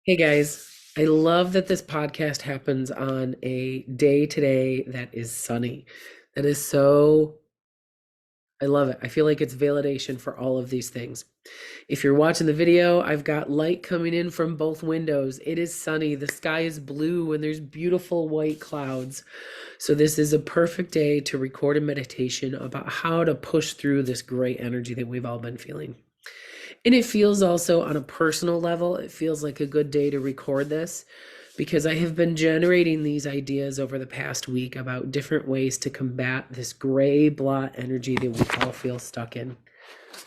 Hey guys, I love that this podcast happens on a day today that is sunny. That is so, I love it. I feel like it's validation for all of these things. If you're watching the video, I've got light coming in from both windows. It is sunny, the sky is blue, and there's beautiful white clouds. So, this is a perfect day to record a meditation about how to push through this great energy that we've all been feeling. And it feels also on a personal level, it feels like a good day to record this because I have been generating these ideas over the past week about different ways to combat this gray blot energy that we all feel stuck in.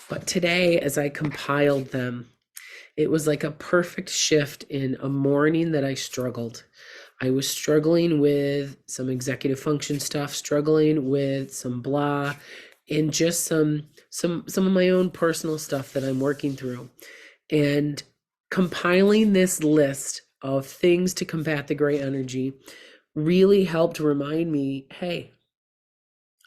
But today, as I compiled them, it was like a perfect shift in a morning that I struggled. I was struggling with some executive function stuff, struggling with some blah, and just some of my own personal stuff that I'm working through. And compiling this list of things to combat the gray energy really helped remind me, hey,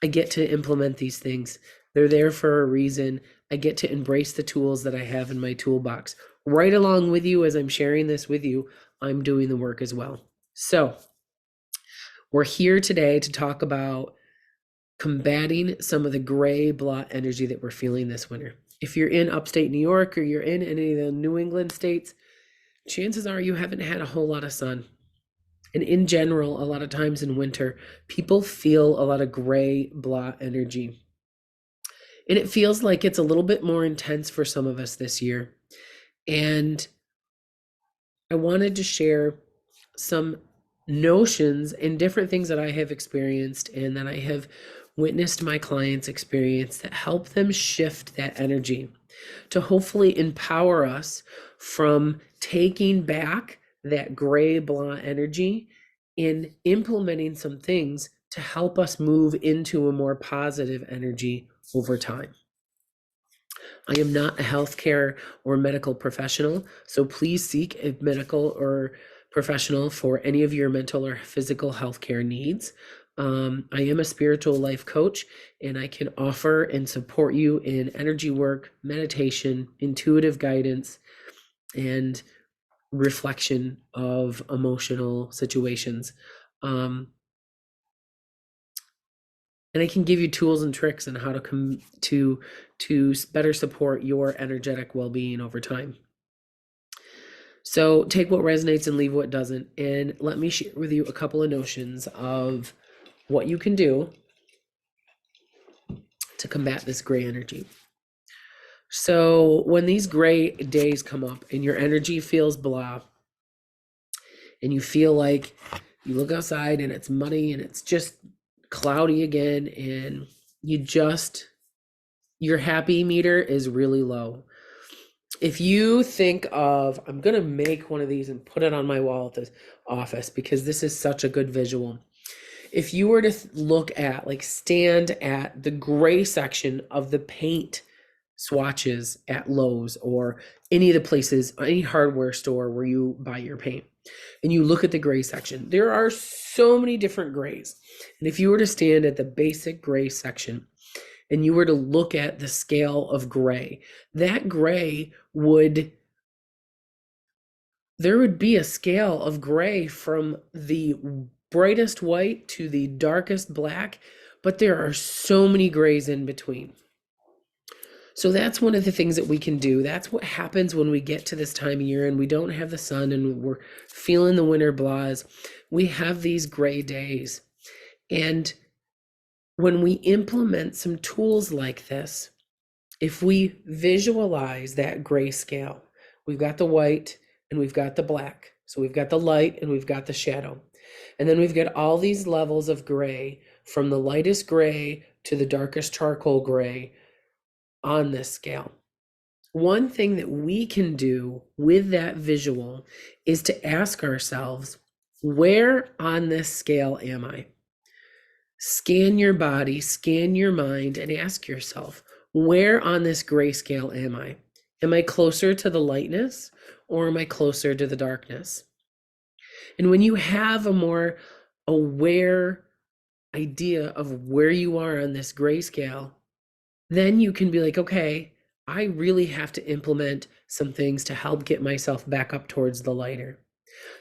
I get to implement these things. They're there for a reason. I get to embrace the tools that I have in my toolbox. Right along with you, as I'm sharing this with you, I'm doing the work as well. So, we're here today to talk about combating some of the gray blot energy that we're feeling this winter. If you're in upstate New York or you're in any of the New England states, chances are you haven't had a whole lot of sun. And in general, a lot of times in winter, people feel a lot of gray blot energy. And it feels like it's a little bit more intense for some of us this year. And I wanted to share some notions and different things that I have experienced and that I have witnessed my clients experience that help them shift that energy to hopefully empower us from taking back that gray blonde energy and implementing some things to help us move into a more positive energy over time. I am not a healthcare or medical professional, so please seek a medical or professional for any of your mental or physical healthcare needs. I am a spiritual life coach, and I can offer and support you in energy work, meditation, intuitive guidance, and reflection of emotional situations. And I can give you tools and tricks on how to come to better support your energetic well-being over time. So take what resonates and leave what doesn't. And let me share with you a couple of notions of what you can do to combat this gray energy. So when these gray days come up and your energy feels blah, and you feel like you look outside and it's muddy and it's just cloudy again, and your happy meter is really low. If you think of, I'm going to make one of these and put it on my wall at the office because this is such a good visual. If you were to look at, like, stand at the gray section of the paint swatches at Lowe's or any of the places, any hardware store where you buy your paint, and you look at the gray section, there are so many different grays. And if you were to stand at the basic gray section and you were to look at the scale of gray, that gray there would be a scale of gray from the brightest white to the darkest black, but there are so many grays in between. So that's one of the things that we can do. That's what happens when we get to this time of year and we don't have the sun and we're feeling the winter blahs. We have these gray days. And when we implement some tools like this, if we visualize that gray scale, we've got the white and we've got the black. So we've got the light and we've got the shadow. And then we've got all these levels of gray from the lightest gray to the darkest charcoal gray on this scale. One thing that we can do with that visual is to ask ourselves, where on this scale am I? Scan your body, scan your mind, and ask yourself, where on this gray scale am I? Am I closer to the lightness or am I closer to the darkness? And when you have a more aware idea of where you are on this gray scale, then you can be like, okay, I really have to implement some things to help get myself back up towards the lighter.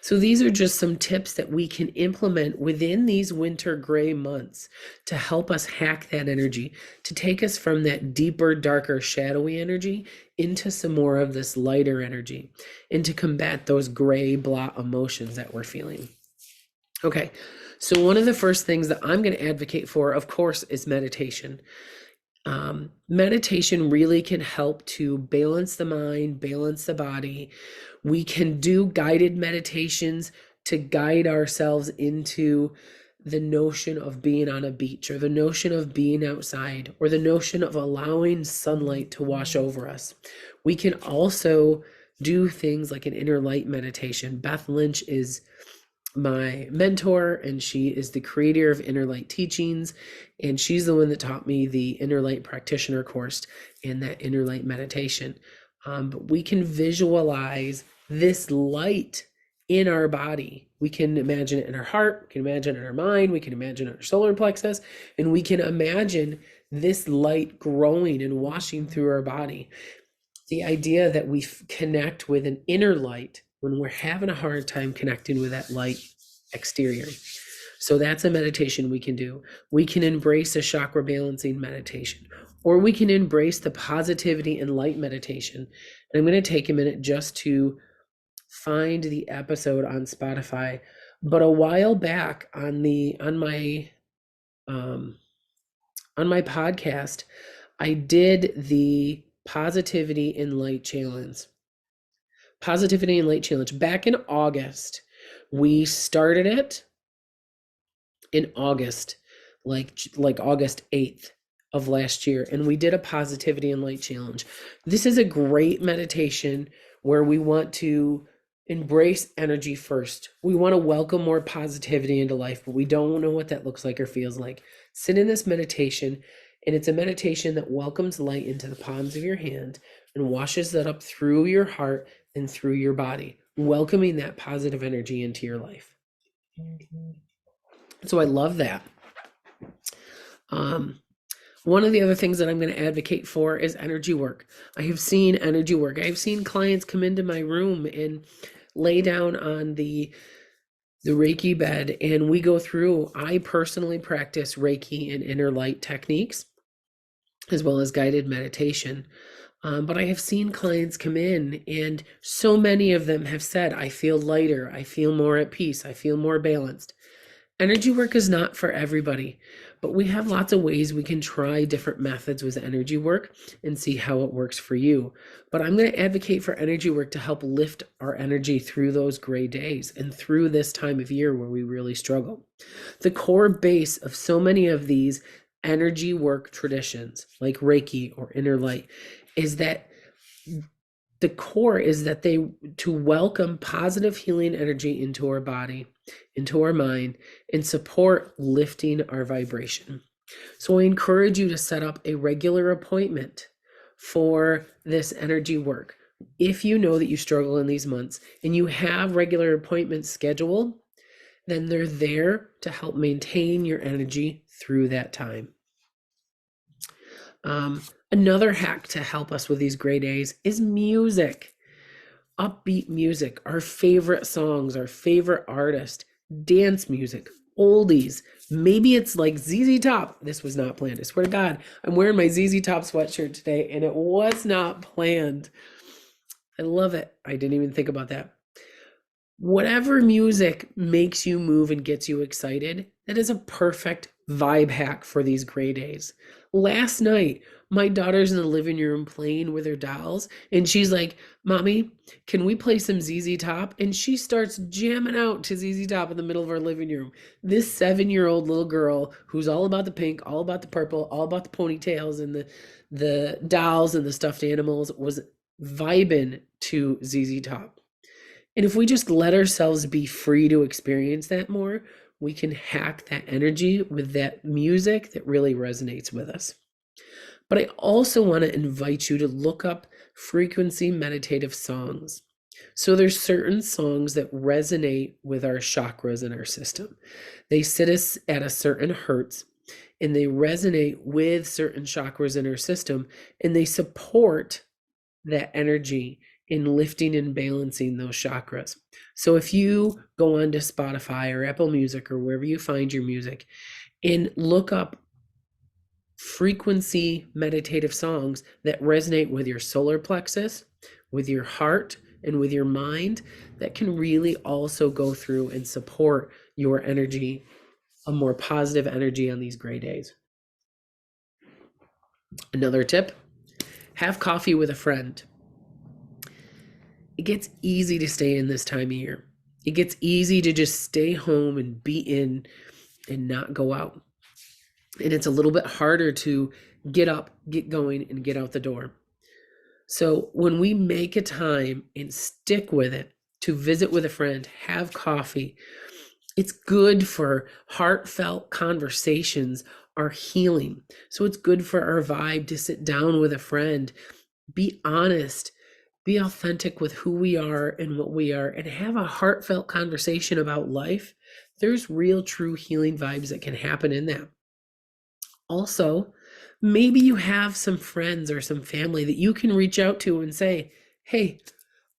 So these are just some tips that we can implement within these winter gray months to help us hack that energy, to take us from that deeper, darker, shadowy energy into some more of this lighter energy, and to combat those gray blot emotions that we're feeling. Okay, so one of the first things that I'm going to advocate for, of course, is meditation. Meditation really can help to balance the mind, balance the body. We can do guided meditations to guide ourselves into the notion of being on a beach, or the notion of being outside, or the notion of allowing sunlight to wash over us. We can also do things like an inner light meditation. Beth Lynch is my mentor, and she is the creator of Inner Light Teachings, and she's the one that taught me the Inner Light Practitioner course and that Inner Light meditation. But we can visualize this light in our body. We can imagine it in our heart, we can imagine it in our mind, we can imagine it in our solar plexus, and we can imagine this light growing and washing through our body. The idea that we connect with an inner light when we're having a hard time connecting with that light exterior. So that's a meditation we can do. We can embrace a chakra balancing meditation, or we can embrace the positivity and light meditation. And I'm going to take a minute just to find the episode on Spotify. But a while back on my podcast, I did the Positivity and Light Challenge. Positivity and Light Challenge. Back in August, we started it in August, like August 8th of last year, and we did a Positivity and Light Challenge. This is a great meditation where we want to embrace energy first. We want to welcome more positivity into life, but we don't know what that looks like or feels like. Sit in this meditation, and it's a meditation that welcomes light into the palms of your hand and washes that up through your heart and through your body, welcoming that positive energy into your life. So I love that. One of the other things that I'm going to advocate for is energy work. I have seen energy work. I've seen clients come into my room and lay down on the Reiki bed, and we go through. I personally practice Reiki and inner light techniques, as well as guided meditation. But I have seen clients come in, and so many of them have said, I feel lighter, I feel more at peace, I feel more balanced. Energy work is not for everybody, but we have lots of ways we can try different methods with energy work and see how it works for you. But I'm going to advocate for energy work to help lift our energy through those gray days and through this time of year where we really struggle. The core base of so many of these energy work traditions, like Reiki or inner light, is that the core is that they to welcome positive healing energy into our body, into our mind, and support lifting our vibration. So I encourage you to set up a regular appointment for this energy work. If you know that you struggle in these months and you have regular appointments scheduled, then they're there to help maintain your energy through that time. Another hack to help us with these gray days is music. Upbeat music, our favorite songs, our favorite artist, dance music, oldies. Maybe it's like ZZ Top. This was not planned. I swear to God, I'm wearing my ZZ Top sweatshirt today, and it was not planned. I love it. I didn't even think about that. Whatever music makes you move and gets you excited, that is a perfect vibe hack for these gray days. Last night, my daughter's in the living room playing with her dolls, and she's like, Mommy, can we play some ZZ Top? And she starts jamming out to ZZ Top in the middle of our living room. This 7-year-old little girl who's all about the pink, all about the purple, all about the ponytails and the dolls and the stuffed animals was vibing to ZZ Top. And if we just let ourselves be free to experience that more, we can hack that energy with that music that really resonates with us. But I also want to invite you to look up frequency meditative songs. So there's certain songs that resonate with our chakras in our system. They sit us at a certain hertz, and they resonate with certain chakras in our system, and they support that energy in lifting and balancing those chakras. So if you go onto Spotify or Apple Music or wherever you find your music and look up frequency meditative songs that resonate with your solar plexus, with your heart, and with your mind, that can really also go through and support your energy, a more positive energy on these gray days. Another tip, have coffee with a friend. It gets easy to stay in this time of year. It gets easy to just stay home and be in and not go out. And it's a little bit harder to get up, get going, and get out the door. So when we make a time and stick with it to visit with a friend, have coffee, it's good for heartfelt conversations, our healing. So it's good for our vibe to sit down with a friend, be honest, be authentic with who we are and what we are, and have a heartfelt conversation about life. There's real, true healing vibes that can happen in that. Also, maybe you have some friends or some family that you can reach out to and say, hey,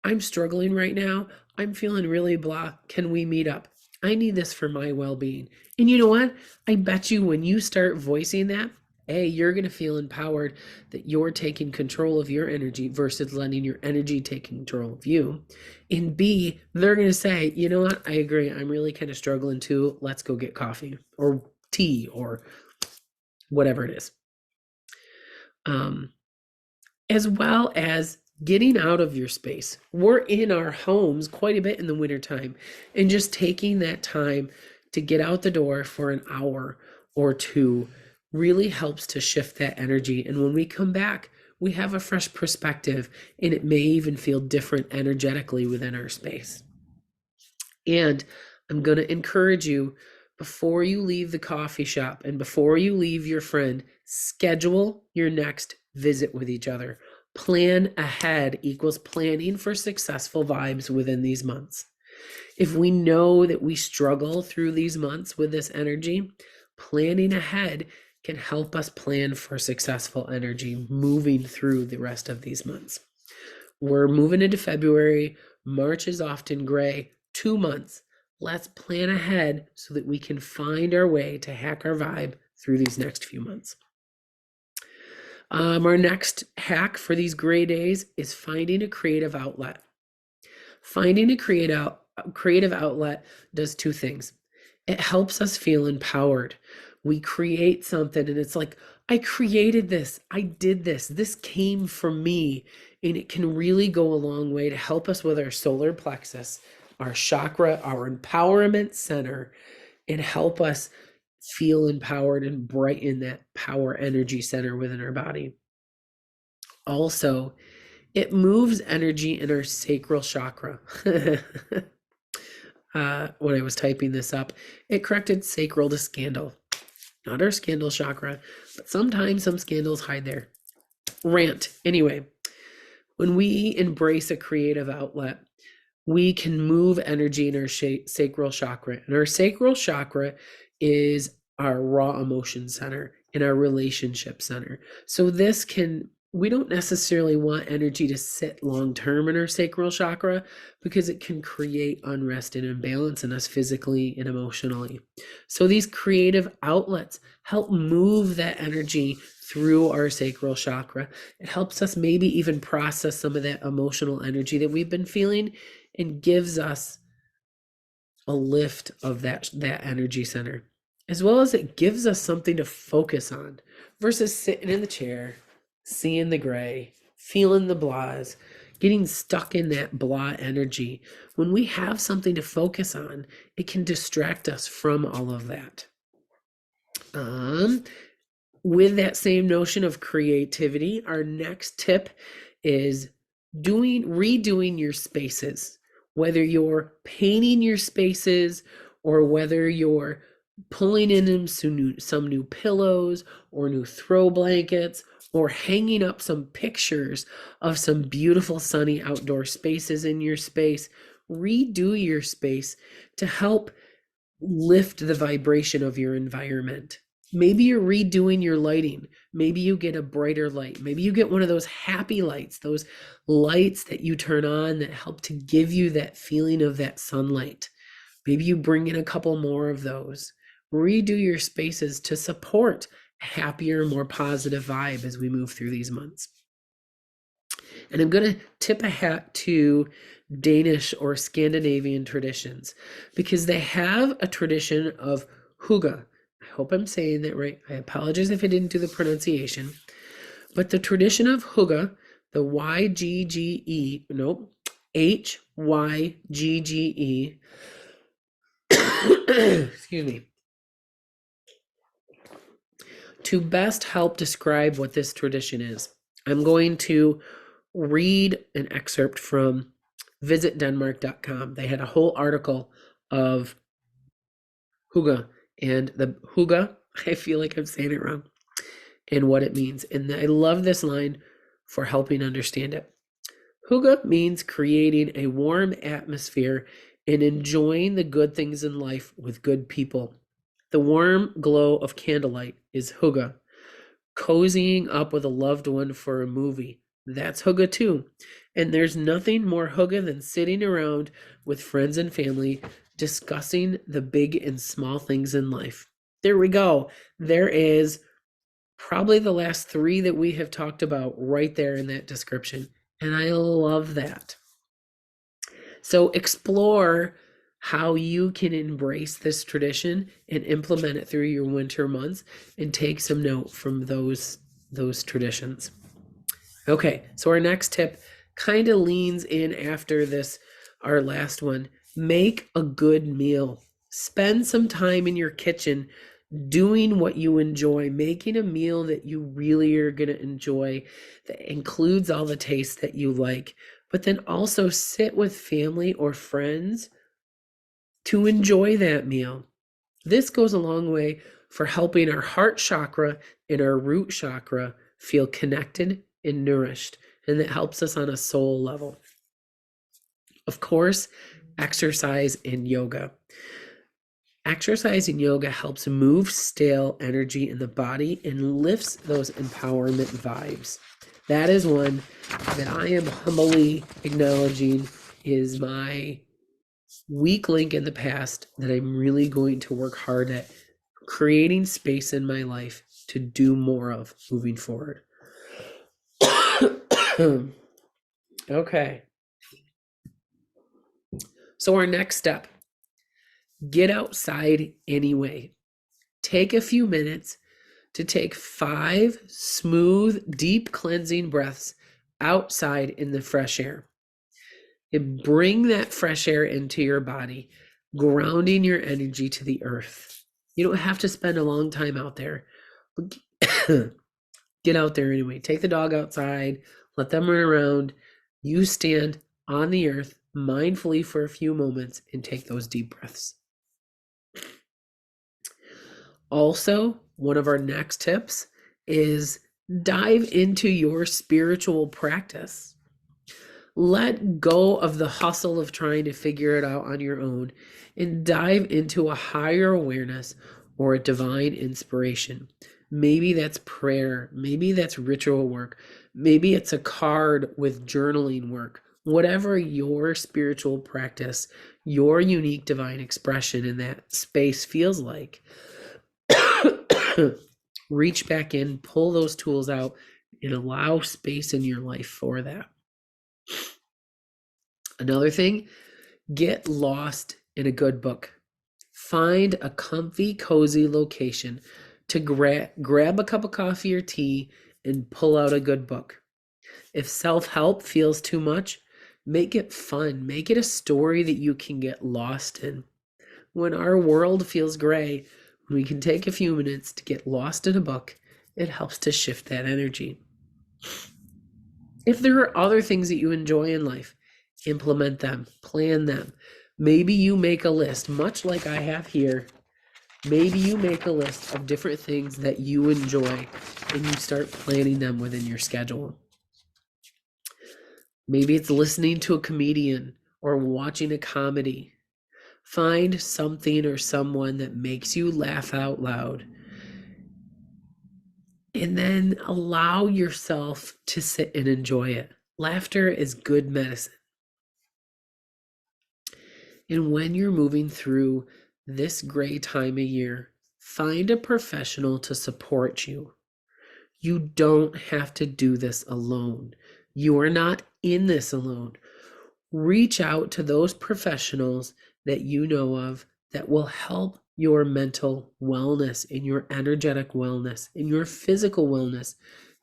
I'm struggling right now. I'm feeling really blah. Can we meet up? I need this for my well-being. And you know what? I bet you when you start voicing that, A, you're going to feel empowered that you're taking control of your energy versus letting your energy take control of you. And B, they're going to say, you know what? I agree. I'm really kind of struggling too. Let's go get coffee or tea or whatever it is. As well as getting out of your space. We're in our homes quite a bit in the wintertime, and just taking that time to get out the door for an hour or two really helps to shift that energy. And when we come back, we have a fresh perspective, and it may even feel different energetically within our space. And I'm going to encourage you, before you leave the coffee shop and before you leave your friend, schedule your next visit with each other. Plan ahead equals planning for successful vibes within these months. If we know that we struggle through these months with this energy, planning ahead can help us plan for successful energy moving through the rest of these months. We're moving into February. March is often gray. 2 months. Let's plan ahead so that we can find our way to hack our vibe through these next few months. Our next hack for these gray days is finding a creative outlet. Finding a creative outlet does two things. It helps us feel empowered. We create something and it's like, I created this, I did this, this came from me. And it can really go a long way to help us with our solar plexus, our chakra, our empowerment center, and help us feel empowered and brighten that power energy center within our body. Also, it moves energy in our sacral chakra. When I was typing this up, it corrected sacral to scandal. Not our scandal chakra, but sometimes some scandals hide there. Rant. Anyway, when we embrace a creative outlet, we can move energy in our sacral chakra. And our sacral chakra is our raw emotion center and our relationship center. So this can, we don't necessarily want energy to sit long term in our sacral chakra because it can create unrest and imbalance in us physically and emotionally. So these creative outlets help move that energy through our sacral chakra. It helps us maybe even process some of that emotional energy that we've been feeling and gives us a lift of that energy center, as well as it gives us something to focus on versus sitting in the chair, seeing the gray, feeling the blahs, getting stuck in that blah energy. When we have something to focus on, it can distract us from all of that. With that same notion of creativity, our next tip is redoing your spaces. Whether you're painting your spaces or whether you're pulling in some new pillows or new throw blankets or hanging up some pictures of some beautiful sunny outdoor spaces in your space, redo your space to help lift the vibration of your environment. Maybe you're redoing your lighting. Maybe you get a brighter light. Maybe you get one of those happy lights, those lights that you turn on that help to give you that feeling of that sunlight. Maybe you bring in a couple more of those. Redo your spaces to support a happier, more positive vibe as we move through these months. And I'm going to tip a hat to Danish or Scandinavian traditions because they have a tradition of hygge. I hope I'm saying that right. I apologize if I didn't do the pronunciation. But the tradition of hygge, the YGGE, nope, HYGGE, excuse me, to best help describe what this tradition is, I'm going to read an excerpt from visitdenmark.com. They had a whole article of hygge and the hygge, I feel like I'm saying it wrong, and what it means. And I love this line for helping understand it. Hygge means creating a warm atmosphere and enjoying the good things in life with good people. The warm glow of candlelight is hygge. Cozying up with a loved one for a movie, that's hygge too. And there's nothing more hygge than sitting around with friends and family discussing the big and small things in life. There we go. There is probably the last three that we have talked about right there in that description. And I love that. So explore how you can embrace this tradition and implement it through your winter months and take some note from those traditions. Okay, so our next tip kind of leans in after this, our last one. Make a good meal. Spend some time in your kitchen doing what you enjoy, making a meal that you really are going to enjoy that includes all the tastes that you like, but then also sit with family or friends to enjoy that meal. This goes a long way for helping our heart chakra and our root chakra feel connected and nourished, and that helps us on a soul level. Of course, exercise and yoga. Exercise and yoga helps move stale energy in the body and lifts those empowerment vibes. That is one that I am humbly acknowledging is my weak link in the past that I'm really going to work hard at creating space in my life to do more of moving forward. Okay. So our next step, get outside anyway. Take a few minutes to take 5 smooth, deep cleansing breaths outside in the fresh air. And bring that fresh air into your body, grounding your energy to the earth. You don't have to spend a long time out there. But get out there anyway. Take the dog outside, let them run around. You stand on the earth mindfully for a few moments and take those deep breaths. Also, one of our next tips is dive into your spiritual practice. Let go of the hustle of trying to figure it out on your own and dive into a higher awareness or a divine inspiration. Maybe that's prayer. Maybe that's ritual work. Maybe it's a card with journaling work. Whatever your spiritual practice, your unique divine expression in that space feels like, reach back in, pull those tools out, and allow space in your life for that. Another thing, get lost in a good book. Find a comfy, cozy location to grab a cup of coffee or tea and pull out a good book. If self-help feels too much, make it fun. Make it a story that you can get lost in. When our world feels gray, we can take a few minutes to get lost in a book. It helps to shift that energy. If there are other things that you enjoy in life, implement them, plan them. Maybe you make a list, much like I have here. Maybe you make a list of different things that you enjoy and you start planning them within your schedule. Maybe it's listening to a comedian or watching a comedy. Find something or someone that makes you laugh out loud And then allow yourself to sit and enjoy it. Laughter is good medicine. And when you're moving through this gray time of year, find a professional to support you. You don't have to do this alone. You are not in this alone. Reach out to those professionals that you know of that will help your mental wellness and your energetic wellness and your physical wellness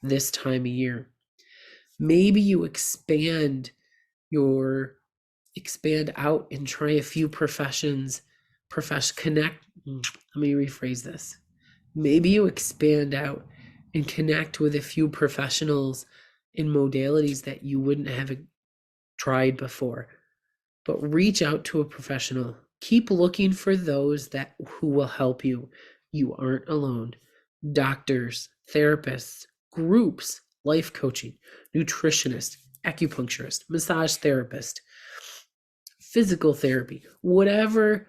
this time of year. Maybe you expand out and try a few professions, connect. Let me rephrase this. Maybe you expand out and connect with a few professionals in modalities that you wouldn't have tried before. But reach out to a professional. Keep looking for those who will help you. You aren't alone. Doctors, therapists, groups, life coaching, nutritionist, acupuncturist, massage therapist, physical therapy, whatever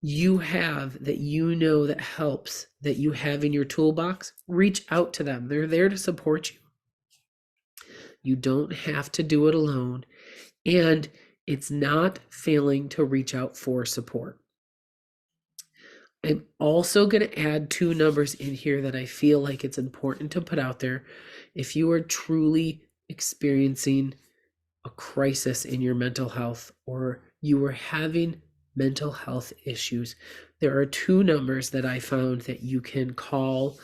you have that you know that helps, that you have in your toolbox, reach out to them. They're there to support you. You don't have to do it alone. And it's not failing to reach out for support. I'm also going to add 2 numbers in here that I feel like it's important to put out there. If you are truly experiencing a crisis in your mental health, or you are having mental health issues, there are 2 numbers that I found that you can call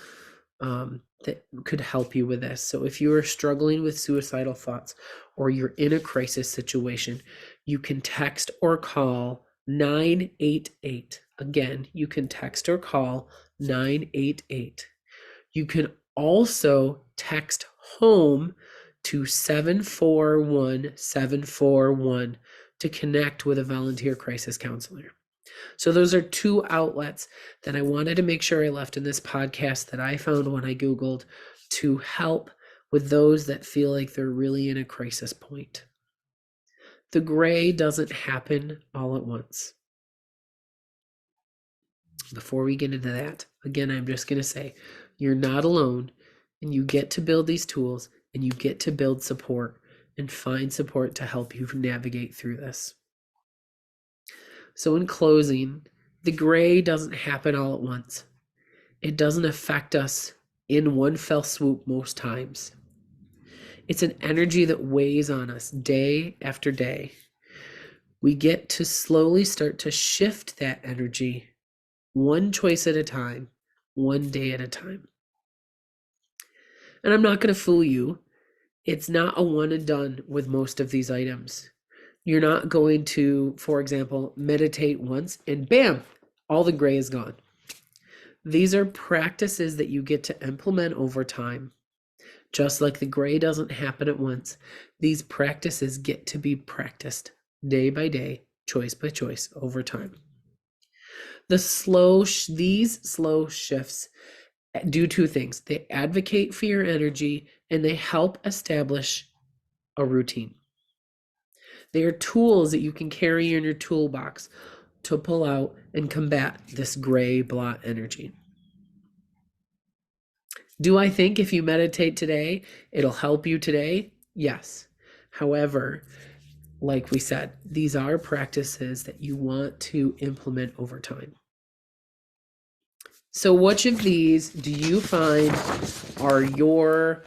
that could help you with this. So if you are struggling with suicidal thoughts, or you're in a crisis situation, you can text or call 988. Again, you can text or call 988. You can also text home to 741-741 to connect with a volunteer crisis counselor. So those are 2 outlets that I wanted to make sure I left in this podcast that I found when I Googled to help with those that feel like they're really in a crisis point. The gray doesn't happen all at once. Before we get into that, again, I'm just going to say, you're not alone, and you get to build these tools, and you get to build support and find support to help you navigate through this. So in closing, the gray doesn't happen all at once. It doesn't affect us in one fell swoop most times. It's an energy that weighs on us day after day. We get to slowly start to shift that energy one choice at a time, one day at a time. And I'm not going to fool you. It's not a one and done with most of these items. You're not going to, for example, meditate once and bam, all the gray is gone. These are practices that you get to implement over time. Just like the gray doesn't happen at once, these practices get to be practiced day by day, choice by choice over time. These slow shifts do 2 things. They advocate for your energy and they help establish a routine. They are tools that you can carry in your toolbox to pull out and combat this gray blot energy. Do I think if you meditate today, it'll help you today? Yes. However, like we said, these are practices that you want to implement over time. So which of these do you find are your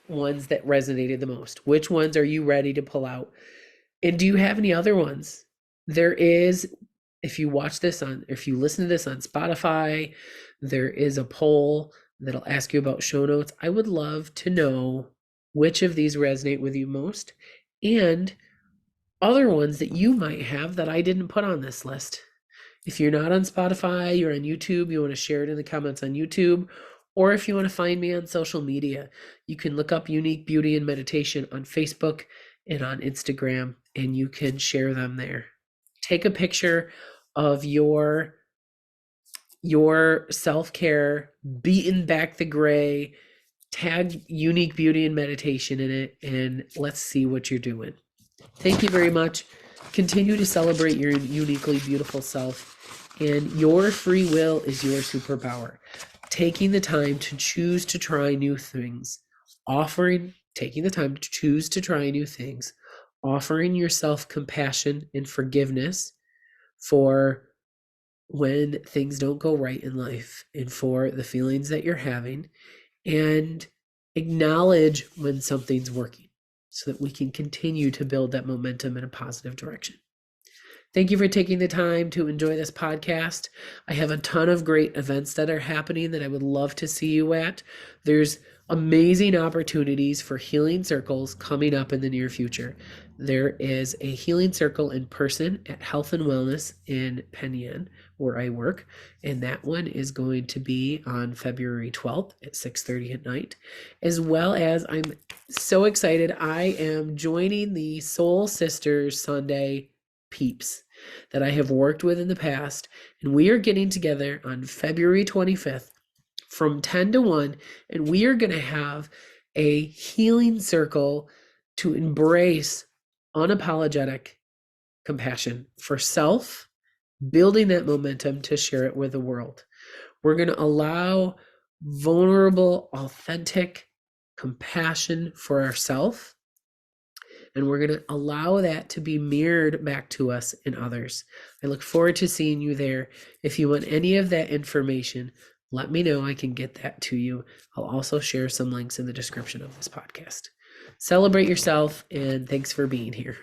ones that resonated the most? Which ones are you ready to pull out? And do you have any other ones? There is, if you listen to this on Spotify, there is a poll that'll ask you about show notes. I would love to know which of these resonate with you most, and other ones that you might have that I didn't put on this list. If you're not on Spotify, you're on YouTube, you want to share it in the comments on YouTube, or if you want to find me on social media, you can look up Unique Beauty and Meditation on Facebook and on Instagram, and you can share them there. Take a picture of your self-care, beating back the gray, tag Unique Beauty and Meditation in it, and let's see what you're doing. Thank you very much. Continue to celebrate your uniquely beautiful self, and your free will is your superpower. taking the time to choose to try new things, taking the time to choose to try new things, offering yourself compassion and forgiveness for when things don't go right in life and for the feelings that you're having, and acknowledge when something's working so that we can continue to build that momentum in a positive direction. Thank you for taking the time to enjoy this podcast. I have a ton of great events that are happening that I would love to see you at. There's amazing opportunities for healing circles coming up in the near future. There is a healing circle in person at Health and Wellness in Penn, where I work, and that one is going to be on February 12th at 6:30 at night. As well as, I'm so excited, I am joining the Soul Sisters Sunday peeps that I have worked with in the past, and we are getting together on February 25th from 10 to 1, and we are going to have a healing circle to embrace unapologetic compassion for self, building that momentum to share it with the world. We're going to allow vulnerable, authentic compassion for ourselves, and we're going to allow that to be mirrored back to us and others. I look forward to seeing you there. If you want any of that information, let me know. I can get that to you. I'll also share some links in the description of this podcast. Celebrate yourself, and thanks for being here.